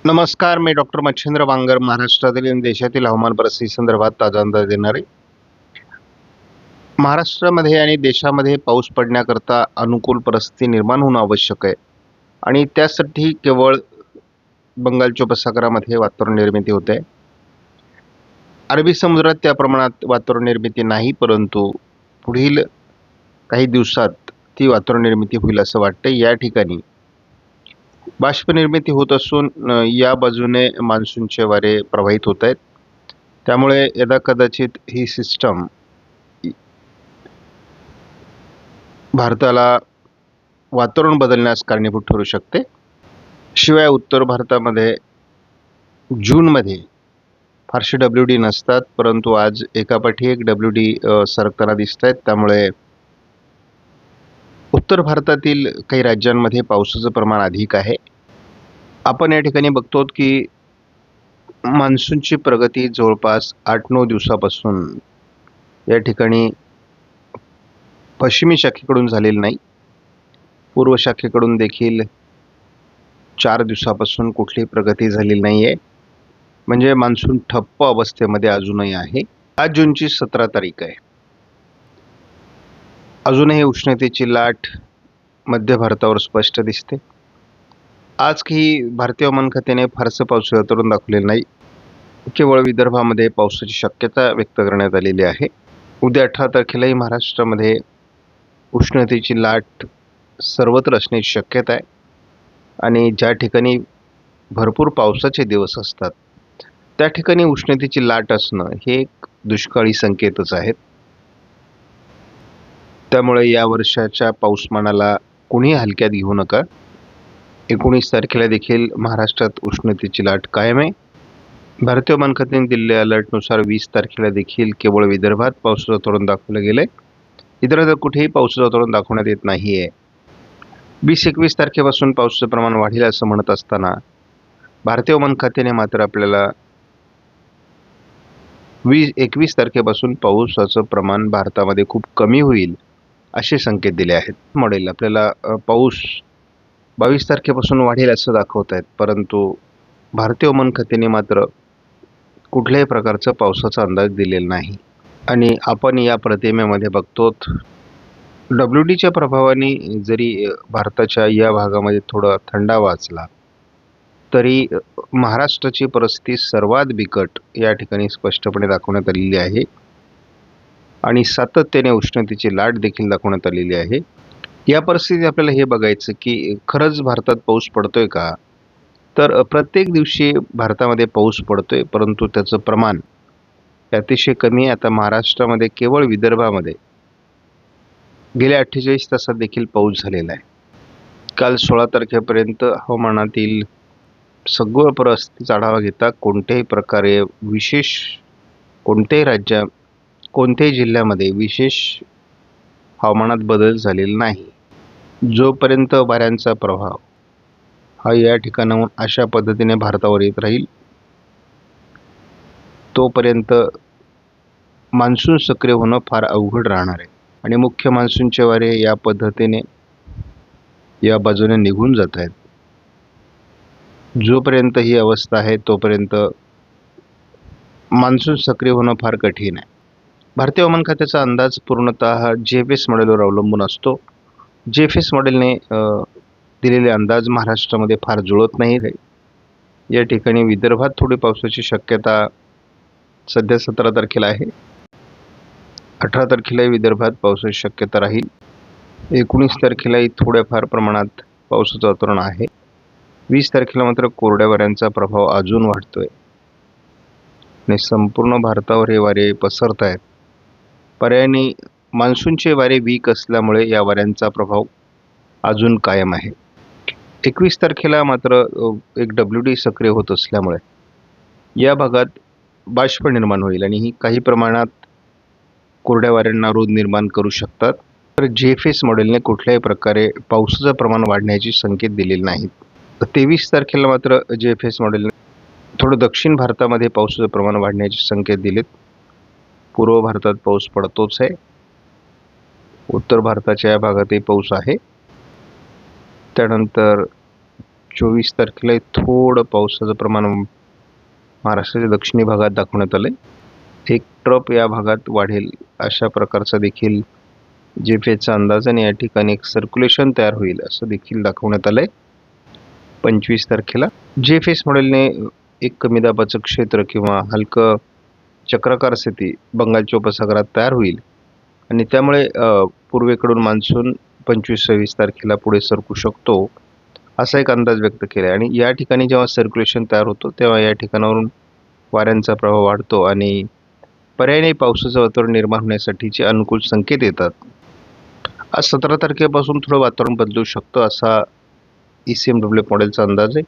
नमस्कार, मी डॉक्टर मच्छिंद्र वांगर, महाराष्ट्रातील आणि देशातील हवामान परिस्थिती संदर्भात ताजा अंदाज देणारे. महाराष्ट्रामध्ये आणि देशामध्ये पाऊस पडण्याकरता अनुकूल परिस्थिती निर्माण होणं आवश्यक आहे आणि त्यासाठी केवळ बंगालच्या उपसागरामध्ये वातावरण निर्मिती होते. अरबी समुद्रात त्या प्रमाणात वातावरण निर्मिती नाही, परंतु पुढील काही दिवसात ती वातावरण निर्मिती होईल असं वाटतं. या ठिकाणी बाष्प निर्मिती होत असून या बाजूने मान्सूनचे वारे प्रवाहित होत आहेत. त्यामुळे यदा कदाचित ही सिस्टम भारताला वातावरण बदलण्यास कारणीभूत ठरू शकते. शिवाय उत्तर भारतामध्ये जूनमध्ये फारसे WD नसतात, परंतु आज एकापाठी एक WD सरकताना दिसत आहेत. त्यामुळे उत्तर भारतातील काही राज्यांमध्ये पावसाचं प्रमाण अधिक आहे. आपण या ठिकाणी बघतो की मान्सूनची प्रगती जवळपास 8-9 दिवसापासून या ठिकाणी पश्चिमी शाखेकडून झालेली नाही. पूर्व शाखेकडून देखील 4 दिवसापासून कुठलीही प्रगती झालेली नाही आहे. म्हणजे मान्सून ठप्प अवस्थेमध्ये अजूनही आहे. आज जूनची 17 तारीख आहे. अजूनही उष्णतेची लाट मध्य भारतावर स्पष्ट दिसते. आज काही भारतीय हवामान खात्याने फारसं पावसाचं वातावरण दाखवलेलं नाही. केवळ विदर्भामध्ये पावसाची शक्यता व्यक्त करण्यात आलेली आहे. उद्या 18 तारखेलाही महाराष्ट्रामध्ये उष्णतेची लाट सर्वत्र असण्याची शक्यता आहे आणि ज्या ठिकाणी भरपूर पावसाचे दिवस असतात त्या ठिकाणी उष्णतेची लाट असणं हे एक दुष्काळी संकेतच आहेत. त्यामुळे या वर्षाच्या पाऊसमानाला कोणी हलक्यात घेऊ नका. 19 तारखेला देखील महाराष्ट्रात उष्णतेची लाट कायम आहे. भारतीय हवामान खात्याने दिलेल्या अलर्टनुसार 20 तारखेला देखील केवळ विदर्भात पावसाचं वातावरण दाखवलं गेलंय. इतर कुठेही पावसाचं वातावरण दाखवण्यात येत नाही आहे. 20-21 तारखेपासून पावसाचं प्रमाण वाढेल असं म्हणत असताना भारतीय हवामान खात्याने मात्र आपल्याला 21 तारखेपासून पावसाचं प्रमाण भारतामध्ये खूप कमी होईल असे संकेत दिले आहेत. मॉडेल आपल्याला पाऊस 22 तारखेपासून वाढेल असं दाखवत आहेत, परंतु भारतीय हवामान खात्याने मात्र कुठल्याही प्रकारचा पावसाचा अंदाज दिलेला नाही. आणि आपण या प्रतिमेमध्ये बघतो WDच्या प्रभावाने जरी भारताच्या या भागामध्ये थोडा थंडावा असला तरी महाराष्ट्राची परिस्थिती सर्वात बिकट या ठिकाणी स्पष्टपणे दाखवण्यात आलेली आहे आणि सातत्याने उष्णतेची लाट देखील दाखवण्यात आलेली आहे. या परिस्थितीत आपल्याला हे बघायचं की खरंच भारतात पाऊस पडतोय का? तर प्रत्येक दिवशी भारतामध्ये पाऊस पडतोय, परंतु त्याचं प्रमाण अतिशय कमी आहे. आता महाराष्ट्रामध्ये केवळ विदर्भामध्ये गेल्या 48 तासात देखील पाऊस झालेला आहे. काल 16 तारखेपर्यंत हवामानातील सगळं परिस्थितीचा आढावा घेता कोणत्याही प्रकारे कोणत्याही जिल्ह्यामध्ये विशेष हवामानात बदल झालेला नाही. जोपर्यंत वाऱ्यांचा प्रभाव हा या ठिकाणाहून अशा पद्धतीने भारतावर येत राहील तोपर्यंत मान्सून सक्रिय होणं फार अवघड राहणार आहे आणि मुख्य मान्सूनचे वारे या पद्धतीने या बाजूने निघून जात आहेत. जोपर्यंत ही अवस्था आहे तोपर्यंत मान्सून सक्रिय होणं फार कठीण आहे. भारतीय हवामान खात्याचा अंदाज पूर्णतः GFS मॉडेलवर अवलंबून असतो. GFS मॉडेलने दिलेले अंदाज महाराष्ट्रामध्ये फार जुळत नाही. या ठिकाणी विदर्भात थोडी पावसाची शक्यता सध्या 17 तारखेला आहे. 18 तारखेलाही विदर्भात पावसाची शक्यता राहील. 19 तारखेलाही थोड्याफार प्रमाणात पावसाचं वातावरण आहे. 20 तारखेला मात्र कोरड्या वाऱ्यांचा प्रभाव अजून वाढतोय आणि संपूर्ण भारतावर हे वारे पसरत आहेत. पर्यायाने मान्सूनचे वारे वीक असल्यामुळे या वाऱ्यांचा प्रभाव अजून कायम आहे. 21 तारखेला मात्र एक WD सक्रिय होत असल्यामुळे या भागात बाष्प निर्माण होईल आणि ही काही प्रमाणात कोरड्या वाऱ्यांना रोध निर्माण करू शकतात. तर GFS मॉडेलने कुठल्याही प्रकारे पावसाचं प्रमाण वाढण्याचे संकेत दिलेले नाहीत. 23 तारखेला मात्र GFS मॉडेलने थोडं दक्षिण भारतामध्ये पावसाचं प्रमाण वाढण्याचे संकेत दिलेत. पूर्व भारतात पाऊस पडतोच आहे. उत्तर भारताच्या या भागातही पाऊस आहे. त्यानंतर 24 तारखेला थोडं पावसाचं प्रमाण महाराष्ट्राच्या दक्षिणी भागात दाखवण्यात आलंय. एक ट्रफ या भागात वाढेल अशा प्रकारचा देखील जीएफएसचा अंदाज आणि या ठिकाणी एक सर्क्युलेशन तयार होईल असं देखील दाखवण्यात आलंय. 25 तारखेला जीएफएस मॉडेलने एक कमी दाबाचं क्षेत्र किंवा हलकं चक्राकार स्थिती बंगालच्या उपसागरात तयार होईल आणि त्यामुळे पूर्वेकडून मान्सून 25-26 तारखेला पुढे सरकू शकतो असा एक अंदाज व्यक्त केला आहे. आणि या ठिकाणी जेव्हा सर्क्युलेशन तयार होतो तेव्हा या ठिकाणावरून वाऱ्यांचा प्रभाव वाढतो आणि पर्यायी पावसाचं वातावरण निर्माण होण्यासाठीचे अनुकूल संकेत येतात. आज 17 तारखेपासून थोडं वातावरण बदलू शकतं असा ECMW मॉडेलचा अंदाज आहे.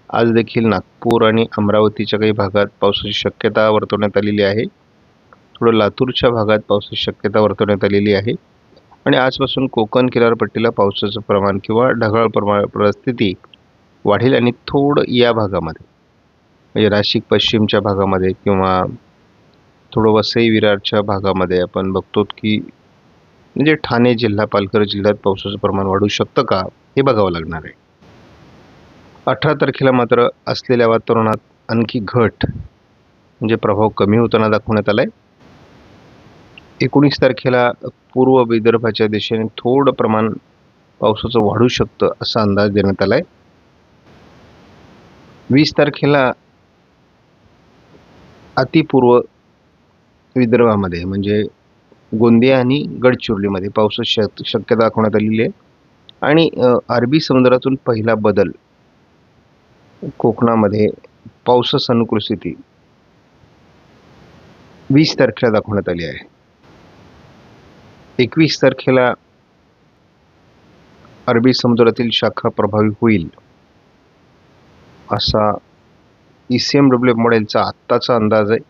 आज देखील नागपूर आणि अमरावतीच्या काही भागात पावसाची शक्यता वर्तवण्यात आलेली आहे. थोडं लातूरच्या भागात पावसाची शक्यता वर्तवण्यात आलेली आहे आणि आजपासून कोकण किनारपट्टीला पावसाचं प्रमाण किंवा ढगाळ परिस्थिती वाढेल आणि थोडं या भागामध्ये म्हणजे नाशिक पश्चिमच्या भागामध्ये किंवा थोडं वसई विरारच्या भागामध्ये आपण बघतो की म्हणजे ठाणे जिल्हा पालघर जिल्ह्यात पावसाचं प्रमाण वाढू शकतं का हे बघावं लागणार आहे. 18 तारखेला मात्र असलेल्या वातावरणात आणखी घट म्हणजे प्रभाव कमी होताना दाखवण्यात आलाय. 19 तारखेला पूर्व विदर्भाच्या दिशेने थोडं प्रमाण पावसाचं वाढू शकतं असा अंदाज देण्यात आलाय. 20 तारखेला अतिपूर्व विदर्भामध्ये म्हणजे गोंदिया आणि गडचिरोलीमध्ये पावसाची शक्यता दाखवण्यात आलेली आहे आणि अरबी समुद्रातून पहिला बदल कोकणामध्ये पावसास अनुकूल स्थिती 20 तारखेला दाखवण्यात आली आहे. 21 तारखेला अरबी समुद्रातील शाखा प्रभावी होईल असा ECMW मॉडेलचा आत्ताचा अंदाज आहे.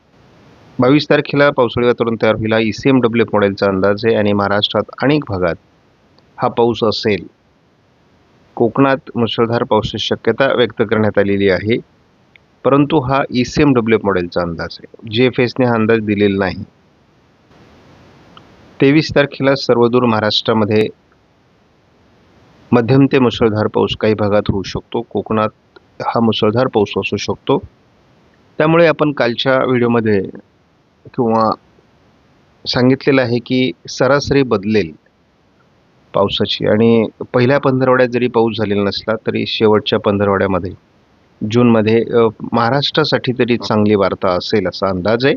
22 तारखेला पावसाळी वातावरण तयार होईल हा ECMW मॉडेलचा अंदाज आहे आणि महाराष्ट्रात अनेक भागात हा पाऊस असेल. कोकणात मुसळधार पावसाची शक्यता व्यक्त करण्यात आलेली आहे, परंतु हा ECMW मॉडेलचा अंदाज आहे. जीएफएसने हा अंदाज दिलेला नाही. 23 तारखेला सर्वदूर महाराष्ट्रामध्ये मध्यम ते मुसळधार पाऊस काही भागात होऊ शकतो. कोकणात हा मुसळधार पाऊस असू शकतो. त्यामुळे आपण कालच्या व्हिडिओमध्ये किंवा सांगितलेलं आहे की सरासरी बदलेल पावसाची आणि पहिल्या पंधरवड्यात जरी पाऊस झालेला नसला तरी शेवटच्या पंधरवड्यामध्ये जूनमध्ये महाराष्ट्रासाठी तरी चांगली वार्ता असेल असा अंदाज आहे.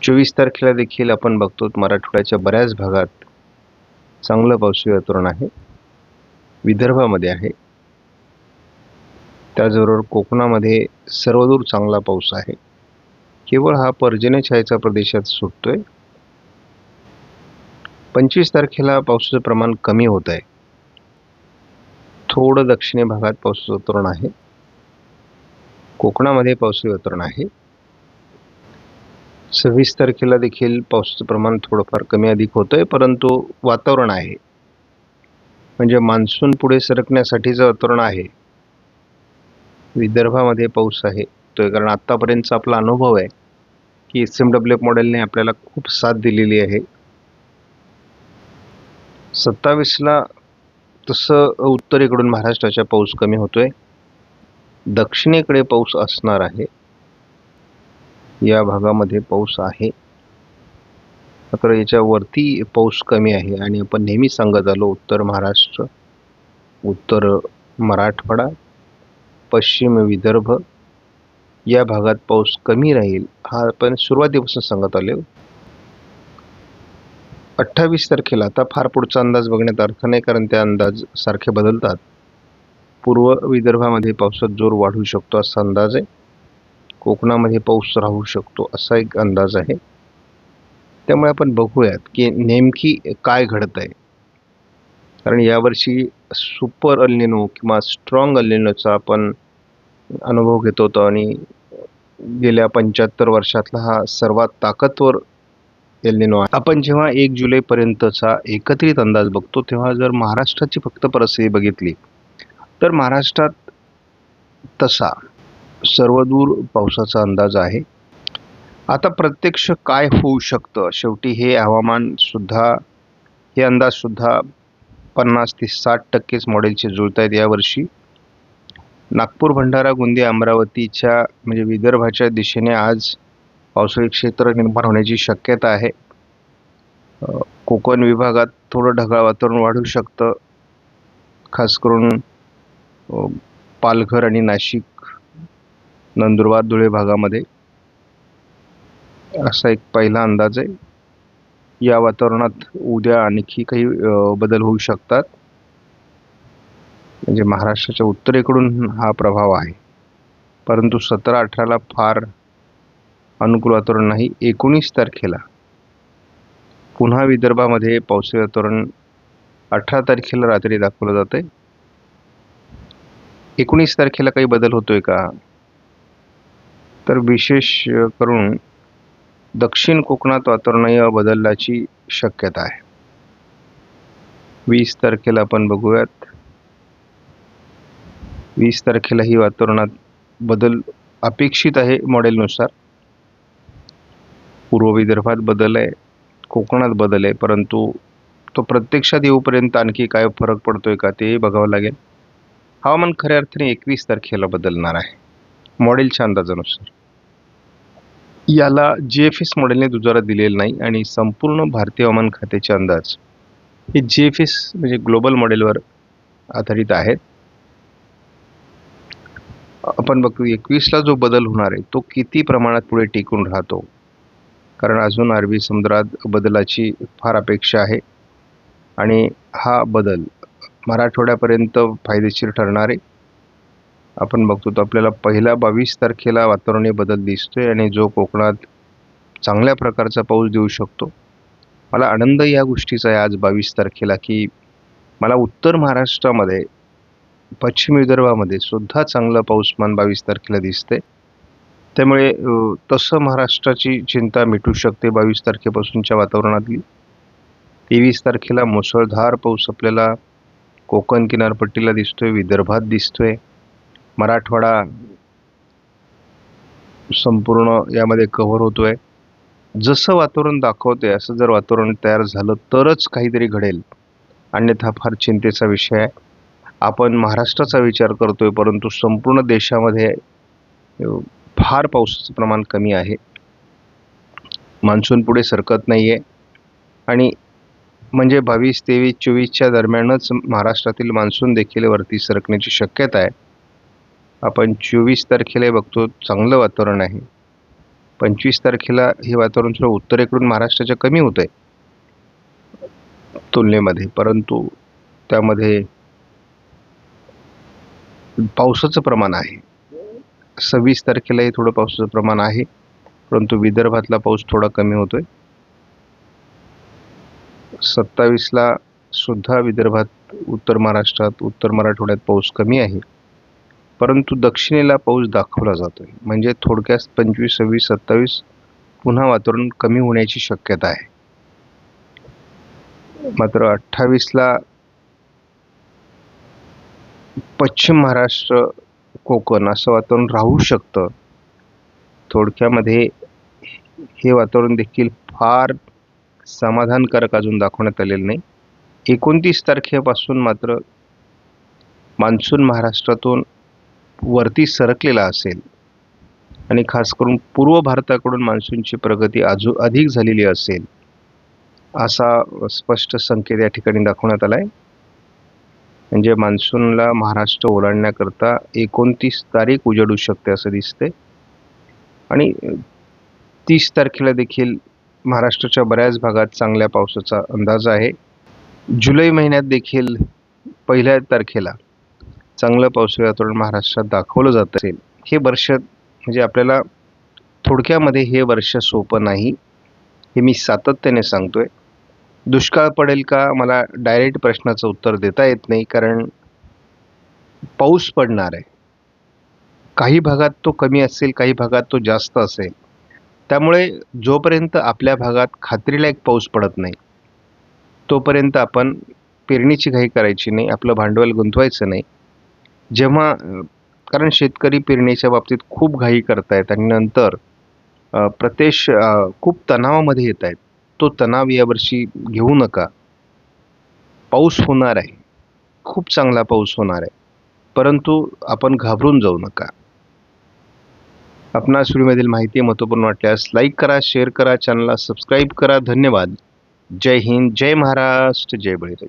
24 तारखेला देखील आपण बघतो मराठवाड्याच्या बऱ्याच भागात चांगलं पावसाळी वातावरण आहे. विदर्भामध्ये आहे, त्याचबरोबर कोकणामध्ये सर्वदूर चांगला पाऊस आहे. केवळ हा पर्जन्यछायेचा प्रदेशात सुटतोय. 25 तारखेला पावसाचं प्रमाण कमी होत आहे. थोडं दक्षिणी भागात पावसाचं वातावरण आहे. कोकणामध्ये पावसाळी वातावरण आहे. 26 तारखेला देखील पावसाचं प्रमाण थोडंफार कमी अधिक होतंय, परंतु वातावरण आहे म्हणजे मान्सून पुढे सरकण्यासाठीचं वातावरण आहे. विदर्भामध्ये पाऊस आहे तो कारण आत्तापर्यंतचा आपला अनुभव आहे की ECMW मॉडेलने आपल्याला खूप साथ दिलेली आहे. 27ला तसं उत्तरेकडून महाराष्ट्राच्या पाऊस कमी होतोय. दक्षिणेकडे पाऊस असणार आहे. या भागामध्ये पाऊस आहे मात्र याच्यावरती पाऊस कमी आहे आणि आपण नेहमी सांगत आलो उत्तर महाराष्ट्र, उत्तर मराठवाडा, पश्चिम विदर्भ या भागात पाऊस कमी राहील हा आपण सुरुवातीपासून सांगत आलो. 28 तारखेला आता फार पुढचा अंदाज बघण्यात अर्थ नाही कारण ते अंदाज सारखे बदलतात. पूर्व विदर्भामध्ये पावसात जोर वाढू शकतो असा अंदाज आहे. कोकणामध्ये पाऊस राहू शकतो असा एक अंदाज आहे. त्यामुळे आपण बघूयात की नेमकी काय घडत आहे कारण यावर्षी सुपर अल्निनो किंवा स्ट्रॉंग अल्निनोचा आपण अनुभव घेत होतो आणि गेल्या 75 वर्षातला हा सर्वात ताकदवर एल्निनो आहे. आपण जेव्हा 1 जुलैपर्यंतचा एकत्रित अंदाज बघतो तेव्हा जर महाराष्ट्राची फक्त परिस्थिती बघितली तर महाराष्ट्रात तसा सर्वदूर पावसाचा अंदाज आहे. आता प्रत्यक्ष काय होऊ शकतं शेवटी हे हवामान सुद्धा हे अंदाज सुद्धा 50 ते 60%च मॉडेलचे जुळत आहेत यावर्षी. नागपूर, भंडारा, गोंदिया, अमरावतीच्या म्हणजे विदर्भाच्या दिशेने आज पावसाळी क्षेत्र निर्माण होण्याची शक्यता आहे. कोकण विभागात थोडं ढगाळ वातावरण वाढू शकतं, खास करून पालघर आणि नाशिक, नंदुरबार, धुळे भागामध्ये. असा एक पहिला अंदाज आहे. या वातावरणात उद्या आणखी काही बदल होऊ शकतात. म्हणजे महाराष्ट्राच्या उत्तरेकडून हा प्रभाव आहे, परंतु 17-18ला फार अनुकूल वातावरण नाही. 19 तारखेला पुन्हा विदर्भामध्ये पावसाळी वातावरण 18 तारखेला रात्री दाखवलं जातंय. 19 तारखेला काही बदल होतोय का, तर विशेष करून दक्षिण कोकणात वातावरणीय बदलाची शक्यता आहे. 20 तारखेला आपण बघूयात. 20 तारखेलाही वातावरणात बदल अपेक्षित आहे मॉडेलनुसार. पूर्व विदर्भात बदल आहे, कोकणात बदल आहे, परंतु तो प्रत्यक्षात येऊपर्यंत आणखी काय फरक पडतोय का ते बघावं लागेल. हवामान खऱ्या अर्थाने 21 तारखेला बदलणार आहे मॉडेलच्या अंदाजानुसार. याला GFS मॉडेलने दुजोरा दिलेला नाही आणि संपूर्ण भारतीय हवामान खात्याचे अंदाज हे GFS म्हणजे ग्लोबल मॉडेलवर आधारित आहेत. आपण बघतो 21ला जो बदल होणार आहे तो किती प्रमाणात पुढे टिकून राहतो, कारण अजून अरबी समुद्रात बदलाची फार अपेक्षा आहे आणि हा बदल मराठवाड्यापर्यंत फायदेशीर ठरणार आहे. आपण बघतो तर आपल्याला पहिल्या 22 तारखेला वातावरणीय बदल दिसतोय आणि जो कोकणात चांगल्या प्रकारचा पाऊस देऊ शकतो. मला आनंद या गोष्टीचा आहे आज 22 तारखेला की मला उत्तर महाराष्ट्रामध्ये, पश्चिम विदर्भामध्ये सुद्धा चांगलं पाऊसमान 22 तारखेला दिसते. त्यामुळे तसं महाराष्ट्राची चिंता मिटू शकते 22 तारखेपासूनच्या वातावरणातली. 23 तारखेला मुसळधार पाऊस आपल्याला कोकण किनारपट्टीला दिसतोय, विदर्भात दिसतोय, मराठवाडा संपूर्ण यामध्ये कव्हर होतोय. जसं वातावरण दाखवते असं जर वातावरण तयार झालं तरच काहीतरी घडेल, अन्यथा फार चिंतेचा विषय आहे. आपण महाराष्ट्राचा विचार करतोय, परंतु संपूर्ण देशामध्ये फार पावसाचं प्रमाण कमी आहे. मान्सून पुढे सरकत नाही आहे आणि म्हणजे 22, 23, 24च्या दरम्यानच महाराष्ट्रातील मान्सून देखील वरती सरकण्याची शक्यता आहे. आपण 24 तारखेला बघतो चांगलं वातावरण आहे. 25 तारखेला हे वातावरण थोडं उत्तरेकडून महाराष्ट्राच्या कमी होत आहे तुलनेमध्ये, परंतु त्यामध्ये पावसाचं प्रमाण आहे. 26 तारखेलाही थोडं पावसाचं प्रमाण आहे, परंतु विदर्भातला पाऊस थोडा कमी होतोय. 27ला सुद्धा विदर्भात, उत्तर महाराष्ट्रात, उत्तर मराठवाड्यात पाऊस कमी आहे, परंतु दक्षिणेला पाऊस दाखवला जातोय. म्हणजे थोडक्यात 25, 26, 27 पुन्हा वातावरण कमी होण्याची शक्यता आहे. मात्र 28ला पश्चिम महाराष्ट्र, कोकण असं वातावरण राहू शकतं. थोडक्यामध्ये हे वातावरण देखील फार समाधानकारक अजून दाखवण्यात आलेलं नाही. 29 तारखेपासून मात्र मान्सून महाराष्ट्रातून वरती सरकलेला असेल आणि खास करून पूर्व भारताकडून मान्सूनची प्रगती अधिक झालेली असेल असा स्पष्ट संकेत या ठिकाणी दाखवण्यात आला आहे. म्हणजे मान्सूनला महाराष्ट्र ओलांडण्याकरता 29 तारीख उजडू शकते असं दिसते. आणि 30 तारखेला देखील महाराष्ट्राच्या बऱ्याच भागात चांगल्या पावसाचा अंदाज आहे. जुलै महिन्यात देखील 1 तारखेला चांगलं पावसाळी वातावरण महाराष्ट्रात दाखवलं जात असेल. हे वर्ष म्हणजे आपल्याला थोडक्यामध्ये हे वर्ष सोपं नाही, हे मी सातत्याने सांगतोय. दुष्काळ पडेल का, मला डायरेक्ट प्रश्नाचं उत्तर देता येत नाही, कारण पाऊस पडणार आहे. काही भागात तो कमी असेल, काही भागात तो जास्त असेल. त्यामुळे जोपर्यंत आपल्या भागात खात्रीला एक पाऊस पडत नाही तोपर्यंत आपण पेरणीची घाई करायची नाही, आपलं भांडवल गुंतवायचं नाही. जेव्हा कारण शेतकरी पेरणीच्या बाबतीत खूप घाई करतायत आणि नंतर खूप तणावामध्ये येत आहेत. तो तणाव यावर्षी घेऊ नका. पाऊस होणार आहे, खूप चांगला पाऊस होणार आहे, परंतु आपण घाबरून जाऊ नका. आपणास व्हिडिओमधील माहिती महत्त्वपूर्ण वाटल्यास लाईक करा, शेअर करा, चॅनलला सबस्क्राईब करा. धन्यवाद. जय हिंद, जय महाराष्ट्र, जय बळीराजा.